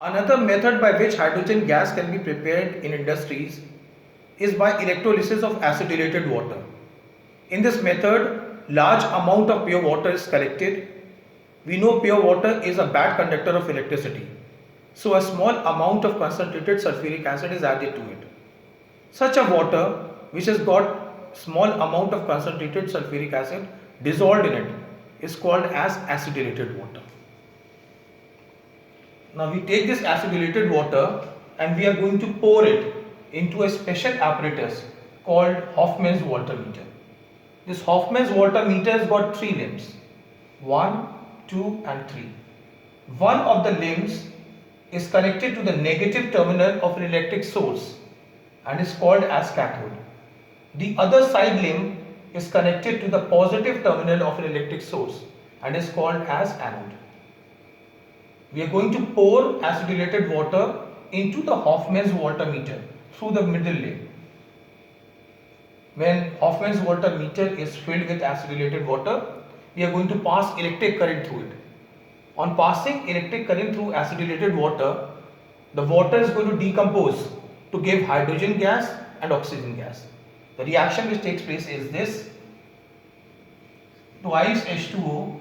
Another method by which hydrogen gas can be prepared in industries is by electrolysis of acidylated water. In this method, large amount of pure water is collected. We know pure water is a bad conductor of electricity. So a small amount of concentrated sulfuric acid is added to it. Such a water which has got small amount of concentrated sulfuric acid dissolved in it is called as acidylated water. Now we take this acidylated water and we are going to pour it into a special apparatus called Hofmann's water meter. This Hofmann's water meter has got three limbs, 1, 2 and 3. One of the limbs is connected to the negative terminal of an electric source and is called as cathode. The other side limb is connected to the positive terminal of an electric source and is called as anode. We are going to pour acidylated water into the Hofmann's water meter through the middle limb. When Hofmann's water meter is filled with acidylated water, we are going to pass electric current through it. On passing electric current through acidylated water, the water is going to decompose to give hydrogen gas and oxygen gas. The reaction which takes place is this: twice H2O,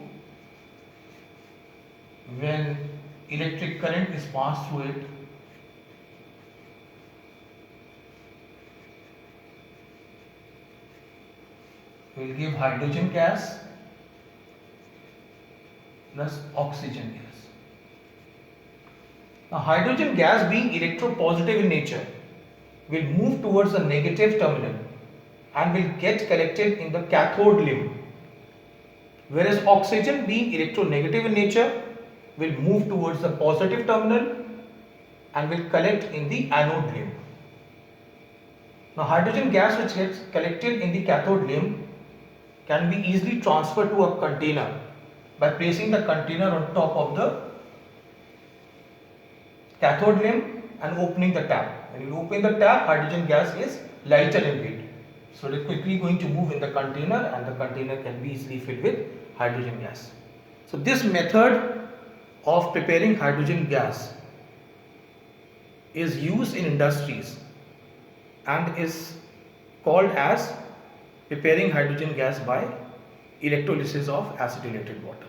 when electric current is passed through it, will give hydrogen gas plus oxygen gas. Now hydrogen gas, being electropositive in nature, will move towards the negative terminal and will get collected in the cathode limb, whereas oxygen, being electronegative in nature, will move towards the positive terminal and will collect in the anode limb. Now hydrogen gas which gets collected in the cathode limb can be easily transferred to a container by placing the container on top of the cathode limb and opening the tap. When you open the tap, hydrogen gas is lighter in weight. So it is quickly going to move in the container and the container can be easily filled with hydrogen gas. So this method of preparing hydrogen gas is used in industries and is called as preparing hydrogen gas by electrolysis of acidylated water.